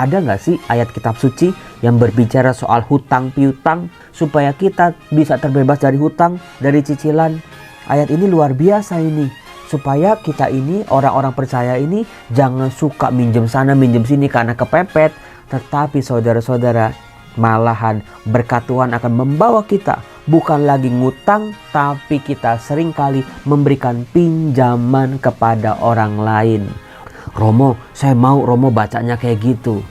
Ada nggak sih ayat kitab suci yang berbicara soal hutang piutang supaya kita bisa terbebas dari hutang, dari cicilan? Ayat ini luar biasa ini. Supaya kita ini, orang-orang percaya ini, jangan suka minjem sana minjem sini karena kepepet. Tetapi saudara-saudara, malahan berkat Tuhan akan membawa kita bukan lagi ngutang, tapi kita seringkali memberikan pinjaman kepada orang lain. Romo, saya mau Romo bacanya kayak gitu.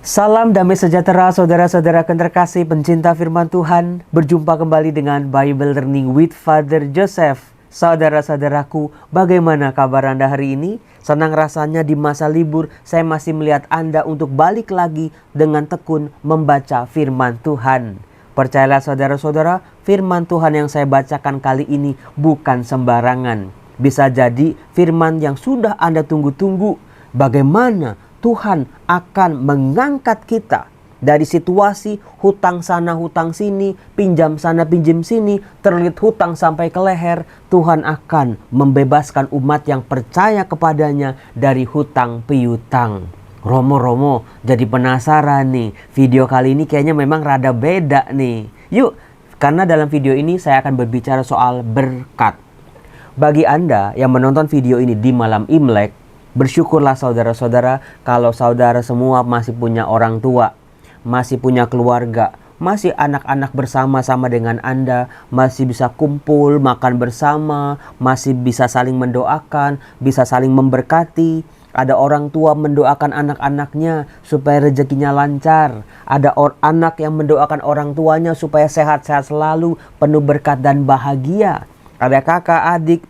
Salam damai sejahtera saudara-saudara terkasih pencinta firman Tuhan. Berjumpa kembali dengan Bible Learning with Father Joseph. Saudara-saudaraku, bagaimana kabar Anda hari ini? Senang rasanya di masa libur saya masih melihat Anda untuk balik lagi dengan tekun membaca firman Tuhan. Percayalah saudara-saudara, firman Tuhan yang saya bacakan kali ini bukan sembarangan. Bisa jadi firman yang sudah Anda tunggu-tunggu. Bagaimana Tuhan akan mengangkat kita dari situasi hutang sana hutang sini, pinjam sana pinjam sini, terlilit hutang sampai ke leher. Tuhan akan membebaskan umat yang percaya kepadanya dari hutang piutang. Romo, jadi penasaran nih. Video kali ini kayaknya memang rada beda nih. Yuk, karena dalam video ini saya akan berbicara soal berkat. Bagi Anda yang menonton video ini di malam Imlek, bersyukurlah saudara-saudara kalau saudara semua masih punya orang tua, masih punya keluarga, masih anak-anak bersama-sama dengan Anda, masih bisa kumpul, makan bersama, masih bisa saling mendoakan, bisa saling memberkati. Ada orang tua mendoakan anak-anaknya supaya rezekinya lancar. Ada anak yang mendoakan orang tuanya supaya sehat-sehat selalu, penuh berkat dan bahagia. Ada kakak, adik,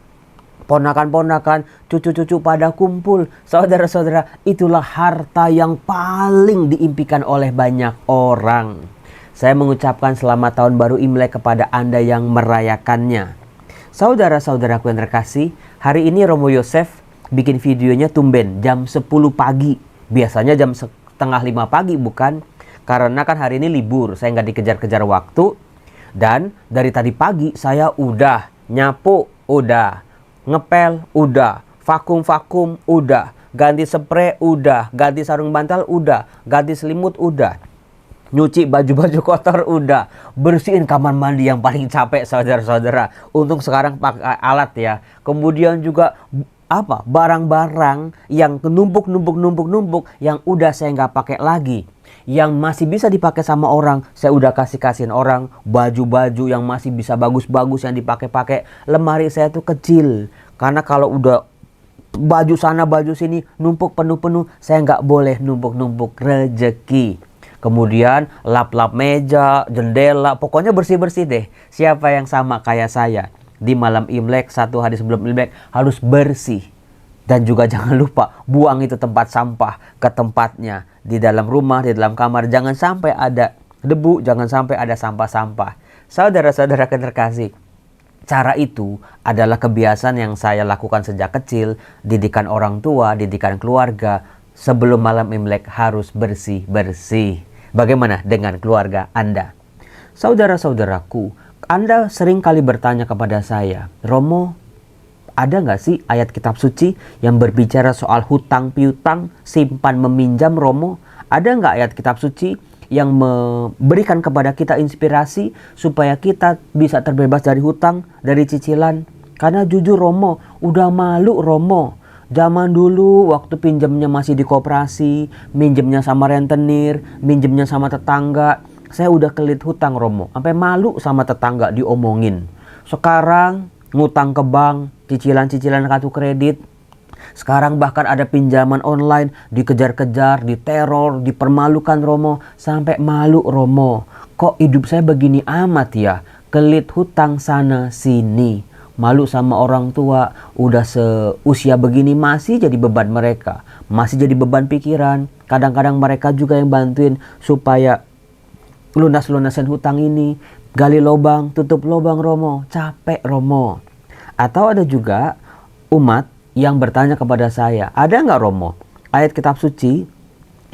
ponakan-ponakan, cucu-cucu pada kumpul. Saudara-saudara, itulah harta yang paling diimpikan oleh banyak orang. Saya mengucapkan selamat tahun baru Imlek kepada Anda yang merayakannya. Saudara-saudaraku yang terkasih, hari ini Romo Yosef bikin videonya tumben jam 10 pagi. Biasanya jam setengah 5 pagi bukan? Karena kan hari ini libur, saya nggak dikejar-kejar waktu. Dan dari tadi pagi saya udah nyapu, udah ngepel, udah vakum, udah ganti spray, udah ganti sarung bantal, udah ganti selimut, udah nyuci baju-baju kotor, udah bersihin kamar mandi yang paling capek saudara-saudara. Untung sekarang pakai alat ya. Kemudian juga barang-barang yang numpuk yang udah saya nggak pakai lagi, yang masih bisa dipakai sama orang, saya udah kasihin orang. Baju-baju yang masih bisa bagus-bagus yang dipakai-pakai. Lemari saya tuh kecil, karena kalau udah baju sana baju sini numpuk penuh-penuh, saya nggak boleh numpuk-numpuk rezeki. Kemudian lap-lap meja, jendela, pokoknya bersih-bersih deh. Siapa yang sama kayak saya? Di malam Imlek, satu hari sebelum Imlek harus bersih. Dan juga jangan lupa buang itu tempat sampah ke tempatnya. Di dalam rumah, di dalam kamar, jangan sampai ada debu, jangan sampai ada sampah-sampah. Saudara-saudara terkasih, cara itu adalah kebiasaan yang saya lakukan sejak kecil. Didikan orang tua, didikan keluarga. Sebelum malam Imlek harus bersih-bersih. Bagaimana dengan keluarga Anda? Saudara-saudaraku, Anda sering kali bertanya kepada saya, Romo, ada nggak sih ayat kitab suci yang berbicara soal hutang piutang, simpan meminjam Romo? Ada nggak ayat kitab suci yang memberikan kepada kita inspirasi supaya kita bisa terbebas dari hutang, dari cicilan? Karena jujur Romo, udah malu Romo. Zaman dulu waktu pinjamnya masih di koperasi, minjemnya sama rentenir, minjemnya sama tetangga, saya udah kelit hutang Romo, sampai malu sama tetangga diomongin. Sekarang ngutang ke bank, cicilan-cicilan kartu kredit. Sekarang bahkan ada pinjaman online, dikejar-kejar, diteror, dipermalukan Romo, sampai malu Romo. Kok hidup saya begini amat ya? Kelit hutang sana sini. Malu sama orang tua, udah seusia begini masih jadi beban mereka, masih jadi beban pikiran. Kadang-kadang mereka juga yang bantuin supaya lunas-lunasin hutang ini, gali lubang, tutup lubang Romo, capek Romo. Atau ada juga umat yang bertanya kepada saya, ada nggak Romo ayat kitab suci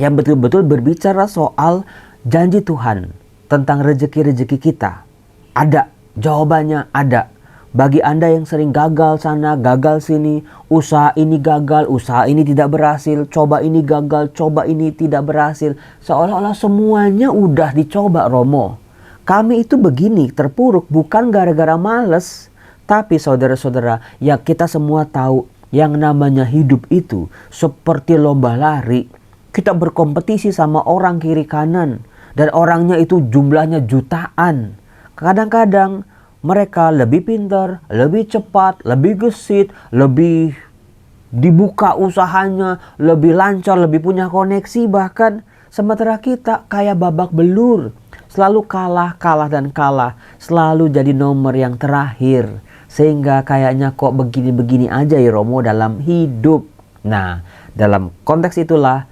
yang betul-betul berbicara soal janji Tuhan tentang rezeki-rezeki kita? Ada, jawabannya ada. Bagi Anda yang sering gagal sana, gagal sini, usaha ini gagal, usaha ini tidak berhasil, coba ini gagal, coba ini tidak berhasil. Seolah-olah semuanya udah dicoba, Romo. Kami itu begini, terpuruk bukan gara-gara males. Tapi saudara-saudara, ya kita semua tahu yang namanya hidup itu seperti lomba lari. Kita berkompetisi sama orang kiri kanan. Dan orangnya itu jumlahnya jutaan. Kadang-kadang mereka lebih pintar, lebih cepat, lebih gesit, lebih dibuka usahanya, lebih lancar, lebih punya koneksi bahkan. Sementara kita kayak babak belur. Selalu kalah, kalah dan kalah. Selalu jadi nomor yang terakhir. Sehingga kayaknya kok begini-begini aja ya Romo dalam hidup. Nah, dalam konteks itulah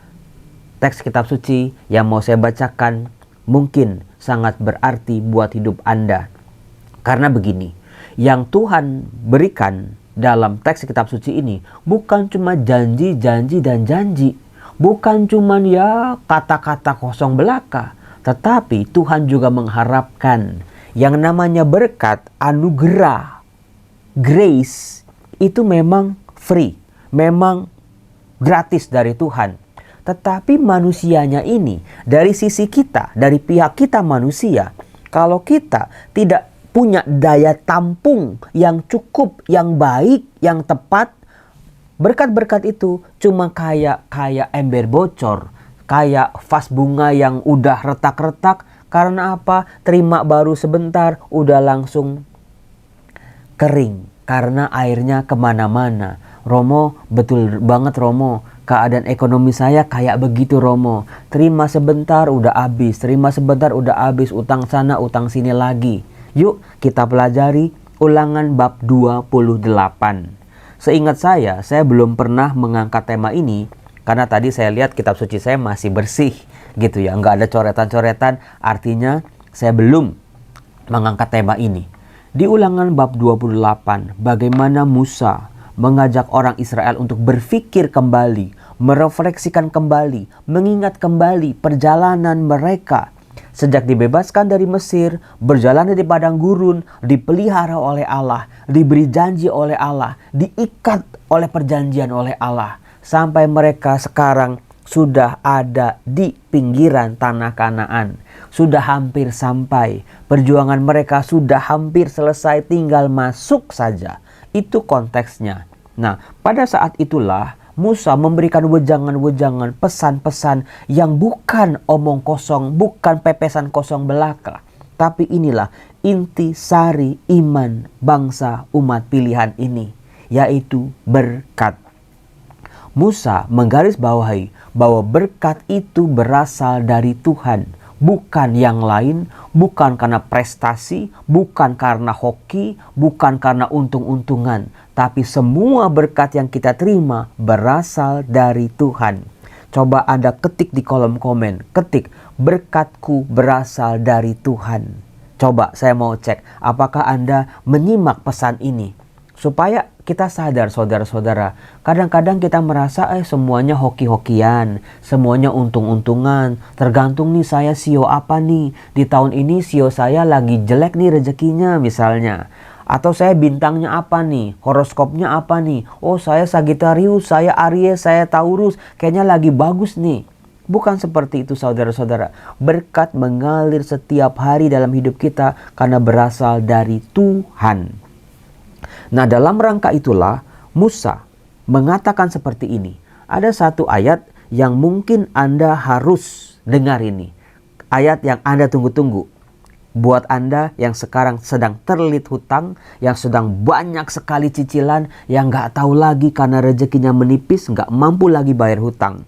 teks kitab suci yang mau saya bacakan mungkin sangat berarti buat hidup Anda. Karena begini, yang Tuhan berikan dalam teks kitab suci ini bukan cuma janji, janji, dan janji. Bukan cuma ya kata-kata kosong belaka. Tetapi Tuhan juga mengharapkan yang namanya berkat, anugerah, grace itu memang free, memang gratis dari Tuhan. Tetapi manusianya ini, dari sisi kita, dari pihak kita manusia, kalau kita tidak punya daya tampung yang cukup, yang baik, yang tepat, berkat-berkat itu cuma kayak ember bocor, kayak vas bunga yang udah retak-retak. Karena apa? Terima baru sebentar, udah langsung kering. Karena airnya kemana-mana. Romo, betul banget Romo. Keadaan ekonomi saya kayak begitu Romo. Terima sebentar udah habis. Terima sebentar udah habis. Utang sana utang sini lagi. Yuk kita pelajari Ulangan bab 28. Seingat saya belum pernah mengangkat tema ini. Karena tadi saya lihat kitab suci saya masih bersih gitu ya. Nggak ada coretan-coretan. Artinya saya belum mengangkat tema ini. Di Ulangan bab 28, bagaimana Musa mengajak orang Israel untuk berpikir kembali, merefleksikan kembali, mengingat kembali perjalanan mereka. Sejak dibebaskan dari Mesir, berjalan di padang gurun, dipelihara oleh Allah, diberi janji oleh Allah, diikat oleh perjanjian oleh Allah. Sampai mereka sekarang sudah ada di pinggiran tanah Kanaan. Sudah hampir sampai. Perjuangan mereka sudah hampir selesai, tinggal masuk saja. Itu konteksnya. Nah, pada saat itulah Musa memberikan wejangan-wejangan, pesan-pesan yang bukan omong kosong, bukan pepesan kosong belaka. Tapi inilah inti sari iman bangsa umat pilihan ini, yaitu berkat. Musa menggarisbawahi bahwa berkat itu berasal dari Tuhan. Bukan yang lain, bukan karena prestasi, bukan karena hoki, bukan karena untung-untungan. Tapi semua berkat yang kita terima berasal dari Tuhan. Coba Anda ketik di kolom komen, ketik berkatku berasal dari Tuhan. Coba saya mau cek apakah Anda menyimak pesan ini. Supaya kita sadar saudara-saudara, kadang-kadang kita merasa semuanya hoki-hokian, semuanya untung-untungan. Tergantung nih saya sio apa nih, di tahun ini sio saya lagi jelek nih rezekinya misalnya. Atau saya bintangnya apa nih, horoskopnya apa nih. Oh saya Sagittarius, saya Aries, saya Taurus, kayaknya lagi bagus nih. Bukan seperti itu saudara-saudara. Berkat mengalir setiap hari dalam hidup kita karena berasal dari Tuhan. Nah, dalam rangka itulah Musa mengatakan seperti ini. Ada satu ayat yang mungkin Anda harus dengar ini. Ayat yang Anda tunggu-tunggu. Buat Anda yang sekarang sedang terlilit hutang, yang sedang banyak sekali cicilan, yang gak tahu lagi karena rezekinya menipis, gak mampu lagi bayar hutang.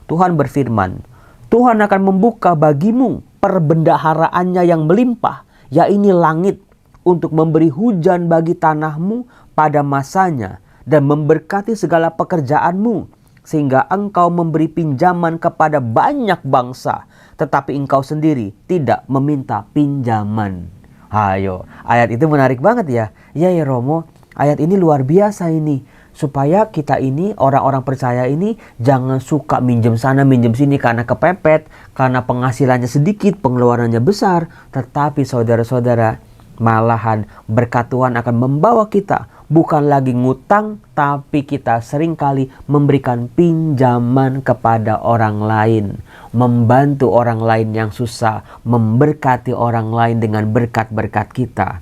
Tuhan berfirman, Tuhan akan membuka bagimu perbendaharaannya yang melimpah, yaitu langit, untuk memberi hujan bagi tanahmu pada masanya dan memberkati segala pekerjaanmu, sehingga engkau memberi pinjaman kepada banyak bangsa, tetapi engkau sendiri tidak meminta pinjaman. Ayo, ayat itu menarik banget ya. Ya Romo, ayat ini luar biasa ini. Supaya kita ini, orang-orang percaya ini, jangan suka minjem sana minjem sini karena kepepet, karena penghasilannya sedikit, pengeluarannya besar. Tetapi saudara-saudara, Malahan berkat Tuhan akan membawa kita bukan lagi ngutang, tapi kita seringkali memberikan pinjaman kepada orang lain. Membantu orang lain yang susah, memberkati orang lain dengan berkat-berkat kita.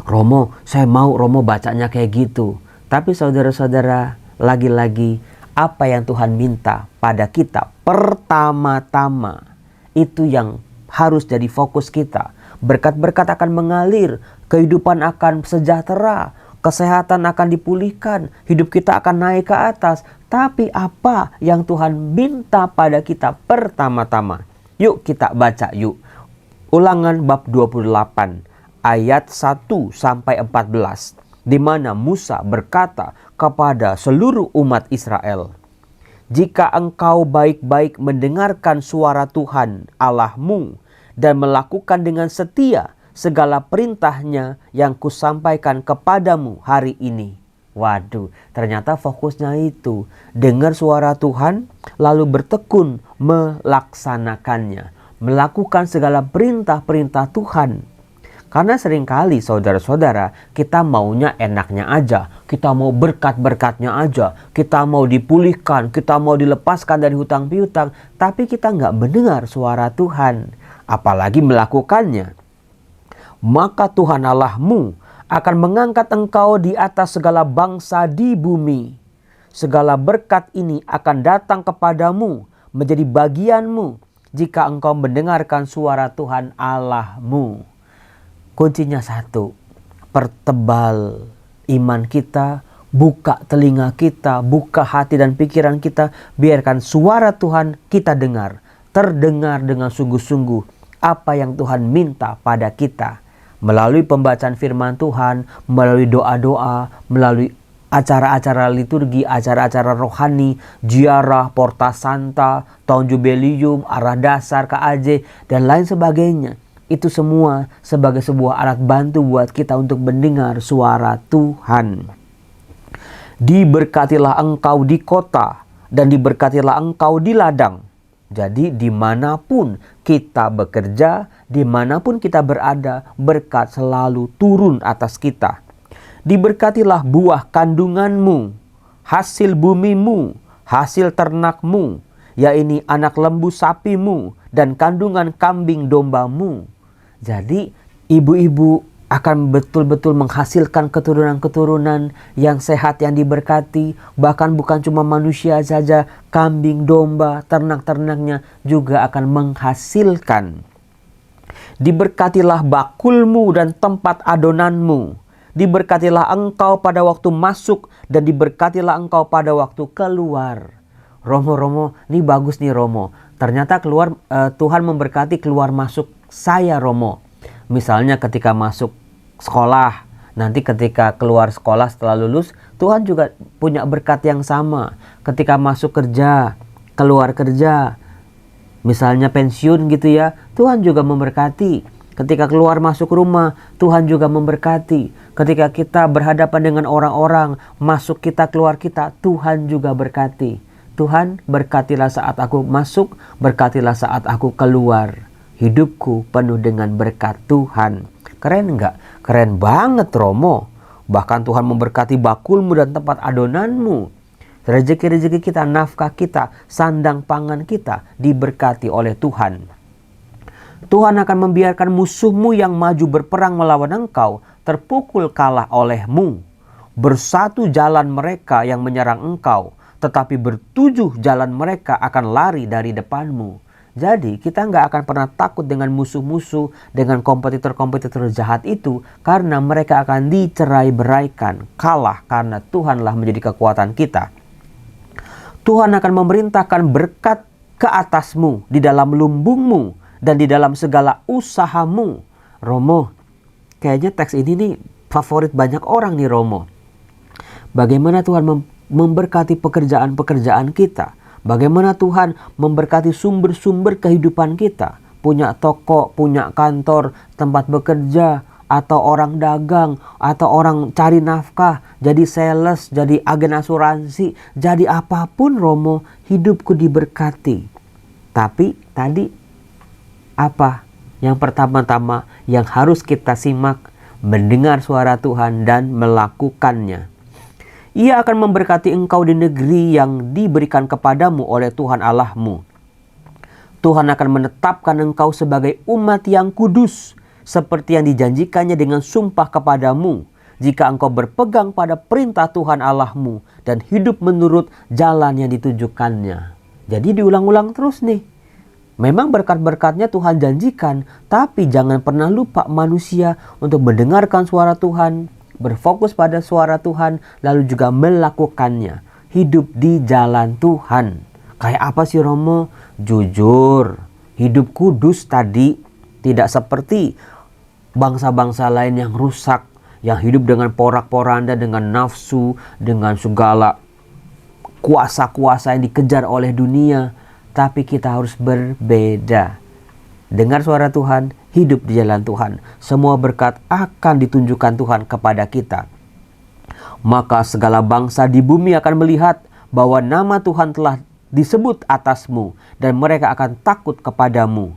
Romo, saya mau Romo bacanya kayak gitu. Tapi saudara-saudara, lagi-lagi apa yang Tuhan minta pada kita pertama-tama, itu yang harus jadi fokus kita. Berkat-berkat akan mengalir, kehidupan akan sejahtera, kesehatan akan dipulihkan, hidup kita akan naik ke atas. Tapi apa yang Tuhan minta pada kita pertama-tama? Yuk kita baca yuk. Ulangan bab 28 ayat 1 sampai 14. Di mana Musa berkata kepada seluruh umat Israel, "Jika engkau baik-baik mendengarkan suara Tuhan Allahmu dan melakukan dengan setia segala perintahnya yang kusampaikan kepadamu hari ini." Waduh, ternyata fokusnya itu dengar suara Tuhan lalu bertekun melaksanakannya, melakukan segala perintah-perintah Tuhan. Karena seringkali saudara-saudara, kita maunya enaknya aja, kita mau berkat-berkatnya aja, kita mau dipulihkan, kita mau dilepaskan dari hutang piutang, tapi kita nggak mendengar suara Tuhan, apalagi melakukannya. Maka Tuhan Allahmu akan mengangkat engkau di atas segala bangsa di bumi. Segala berkat ini akan datang kepadamu, menjadi bagianmu, jika engkau mendengarkan suara Tuhan Allahmu. Kuncinya satu, pertebal iman kita, buka telinga kita, buka hati dan pikiran kita, biarkan suara Tuhan kita dengar, terdengar dengan sungguh-sungguh apa yang Tuhan minta pada kita. Melalui pembacaan firman Tuhan, melalui doa-doa, melalui acara-acara liturgi, acara-acara rohani, ziarah, porta santa, tahun jubilium, arah dasar, KAJ, dan lain sebagainya. Itu semua sebagai sebuah alat bantu buat kita untuk mendengar suara Tuhan. Diberkatilah engkau di kota dan diberkatilah engkau di ladang. Jadi dimanapun kita bekerja, dimanapun kita berada, berkat selalu turun atas kita. Diberkatilah buah kandunganmu, hasil bumimu, hasil ternakmu, yaitu anak lembu sapimu dan kandungan kambing dombamu. Jadi ibu-ibu akan betul-betul menghasilkan keturunan-keturunan yang sehat, yang diberkati. Bahkan bukan cuma manusia saja, kambing, domba, ternak-ternaknya juga akan menghasilkan. Diberkatilah bakulmu dan tempat adonanmu. Diberkatilah engkau pada waktu masuk dan diberkatilah engkau pada waktu keluar. Romo, ini bagus nih Romo. Ternyata Tuhan memberkati keluar masuk saya Romo. Misalnya ketika masuk sekolah, nanti ketika keluar sekolah setelah lulus, Tuhan juga punya berkat yang sama. Ketika masuk kerja, keluar kerja, misalnya pensiun gitu ya, Tuhan juga memberkati. Ketika keluar masuk rumah, Tuhan juga memberkati. Ketika kita berhadapan dengan orang-orang, masuk kita, keluar kita, Tuhan juga berkati. Tuhan, berkatilah saat aku masuk, berkatilah saat aku keluar. Hidupku penuh dengan berkat Tuhan. Keren nggak? Keren banget Romo. Bahkan Tuhan memberkati bakulmu dan tempat adonanmu. Rezeki-rezeki kita, nafkah kita, sandang pangan kita diberkati oleh Tuhan. Tuhan akan membiarkan musuhmu yang maju berperang melawan engkau terpukul kalah olehmu. Bersatu jalan mereka yang menyerang engkau, tetapi bertujuh jalan mereka akan lari dari depanmu. Jadi kita nggak akan pernah takut dengan musuh-musuh, dengan kompetitor-kompetitor jahat itu, karena mereka akan dicerai-beraikan, kalah karena Tuhanlah menjadi kekuatan kita. Tuhan akan memerintahkan berkat ke atasmu, di dalam lumbungmu, dan di dalam segala usahamu. Romo, kayaknya teks ini nih favorit banyak orang nih Romo. Bagaimana Tuhan memberkati pekerjaan-pekerjaan kita? Bagaimana Tuhan memberkati sumber-sumber kehidupan kita? Punya toko, punya kantor, tempat bekerja, atau orang dagang, atau orang cari nafkah, jadi sales, jadi agen asuransi, jadi apapun Romo, hidupku diberkati. Tapi tadi apa? Yang pertama-tama yang harus kita simak, mendengar suara Tuhan dan melakukannya. Ia akan memberkati engkau di negeri yang diberikan kepadamu oleh Tuhan Allahmu. Tuhan akan menetapkan engkau sebagai umat yang kudus, seperti yang dijanjikannya dengan sumpah kepadamu, jika engkau berpegang pada perintah Tuhan Allahmu dan hidup menurut jalan yang ditujukannya. Jadi diulang-ulang terus nih. Memang berkat-berkatnya Tuhan janjikan, tapi jangan pernah lupa manusia untuk mendengarkan suara Tuhan, berfokus pada suara Tuhan, lalu juga melakukannya. Hidup di jalan Tuhan. Kayak apa sih Romo? Jujur, hidup kudus tadi tidak seperti bangsa-bangsa lain yang rusak, yang hidup dengan porak-poranda, dengan nafsu, dengan segala kuasa-kuasa yang dikejar oleh dunia. Tapi kita harus berbeda. Dengar suara Tuhan, hidup di jalan Tuhan. Semua berkat akan ditunjukkan Tuhan kepada kita. Maka segala bangsa di bumi akan melihat bahwa nama Tuhan telah disebut atasmu, dan mereka akan takut kepadamu.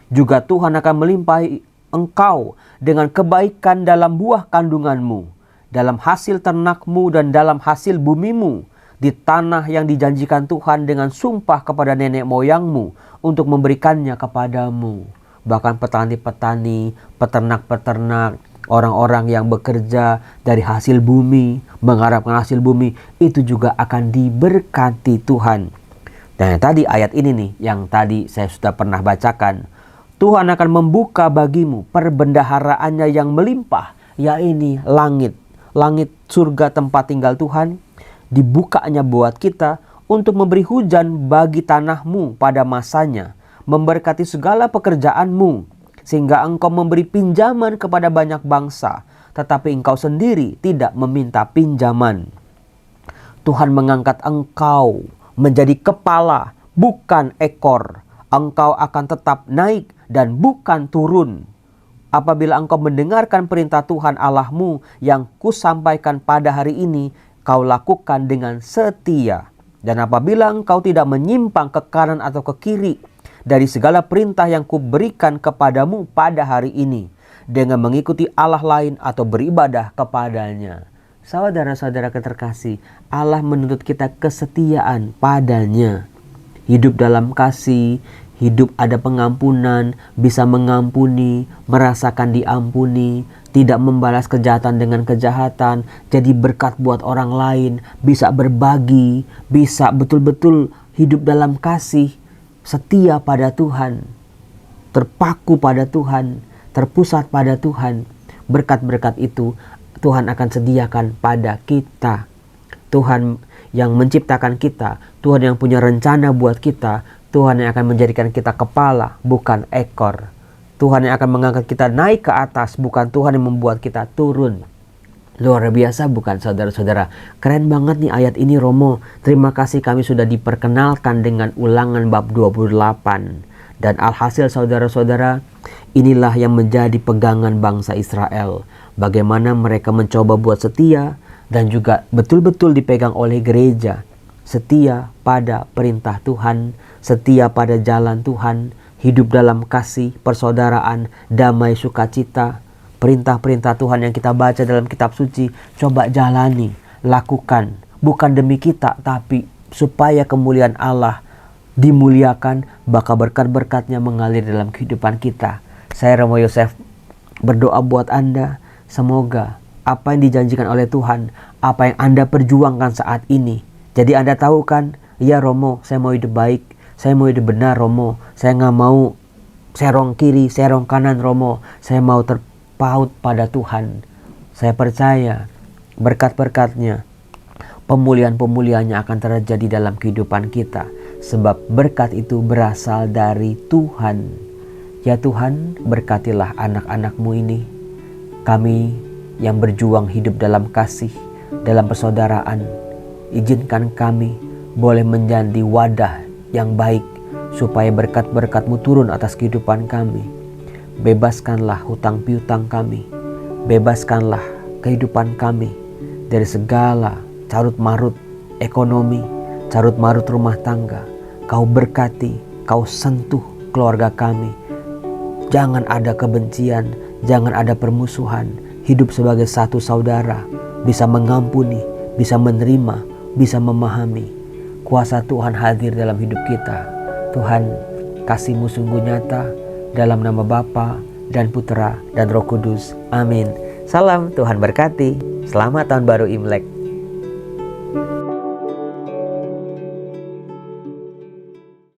Juga Tuhan akan melimpahi engkau dengan kebaikan dalam buah kandunganmu, dalam hasil ternakmu dan dalam hasil bumimu, di tanah yang dijanjikan Tuhan dengan sumpah kepada nenek moyangmu untuk memberikannya kepadamu. Bahkan petani-petani, peternak-peternak, orang-orang yang bekerja dari hasil bumi, mengharapkan hasil bumi, itu juga akan diberkati Tuhan. Dan tadi ayat ini nih, yang tadi saya sudah pernah bacakan. Tuhan akan membuka bagimu perbendaharaannya yang melimpah, yaitu langit. Langit surga tempat tinggal Tuhan, dibukanya buat kita untuk memberi hujan bagi tanahmu pada masanya, memberkati segala pekerjaanmu, sehingga engkau memberi pinjaman kepada banyak bangsa, tetapi engkau sendiri tidak meminta pinjaman. Tuhan mengangkat engkau menjadi kepala, bukan ekor. Engkau akan tetap naik dan bukan turun. Apabila engkau mendengarkan perintah Tuhan Allahmu yang kusampaikan pada hari ini, kau lakukan dengan setia. Dan apabila engkau tidak menyimpang ke kanan atau ke kiri dari segala perintah yang kuberikan kepadamu pada hari ini, dengan mengikuti Allah lain atau beribadah kepadanya. Saudara-saudara terkasih, Allah menuntut kita kesetiaan padanya. Hidup dalam kasih, hidup ada pengampunan, bisa mengampuni, merasakan diampuni, tidak membalas kejahatan dengan kejahatan, jadi berkat buat orang lain, bisa berbagi, bisa betul-betul hidup dalam kasih, setia pada Tuhan, terpaku pada Tuhan, terpusat pada Tuhan. Berkat-berkat itu Tuhan akan sediakan pada kita. Tuhan yang menciptakan kita, Tuhan yang punya rencana buat kita, Tuhan yang akan menjadikan kita kepala, bukan ekor. Tuhan yang akan mengangkat kita naik ke atas, bukan Tuhan yang membuat kita turun. Luar biasa bukan saudara-saudara? Keren banget nih ayat ini Romo. Terima kasih kami sudah diperkenalkan dengan Ulangan bab 28. Dan alhasil saudara-saudara, inilah yang menjadi pegangan bangsa Israel. Bagaimana mereka mencoba buat setia dan juga betul-betul dipegang oleh gereja. Setia pada perintah Tuhan, setia pada jalan Tuhan, hidup dalam kasih, persaudaraan, damai, sukacita. Perintah-perintah Tuhan yang kita baca dalam kitab suci, coba jalani, lakukan. Bukan demi kita, tapi supaya kemuliaan Allah dimuliakan, maka berkat-berkatnya mengalir dalam kehidupan kita. Saya Romo Yosef berdoa buat Anda, semoga apa yang dijanjikan oleh Tuhan, apa yang Anda perjuangkan saat ini. Jadi Anda tahu kan, ya Romo, saya mau hidup baik, saya mau hidup benar Romo, saya nggak mau serong kiri, serong kanan Romo, saya mau terpaut pada Tuhan. Saya percaya berkat-berkatnya, pemulihan-pemulihannya akan terjadi dalam kehidupan kita. Sebab berkat itu berasal dari Tuhan. Ya Tuhan, berkatilah anak-anak-Mu ini. Kami yang berjuang hidup dalam kasih, dalam persaudaraan. Izinkan kami boleh menjadi wadah yang baik, supaya berkat-berkat-Mu turun atas kehidupan kami. Bebaskanlah hutang piutang kami. Bebaskanlah kehidupan kami dari segala carut marut ekonomi, carut marut rumah tangga. Kau berkati, Kau sentuh keluarga kami. Jangan ada kebencian, jangan ada permusuhan. Hidup sebagai satu saudara, bisa mengampuni, bisa menerima, bisa memahami. Kuasa Tuhan hadir dalam hidup kita. Tuhan, kasih-Mu sungguh nyata, dalam nama Bapa dan Putra dan Roh Kudus. Amin. Salam, Tuhan berkati. Selamat Tahun Baru Imlek.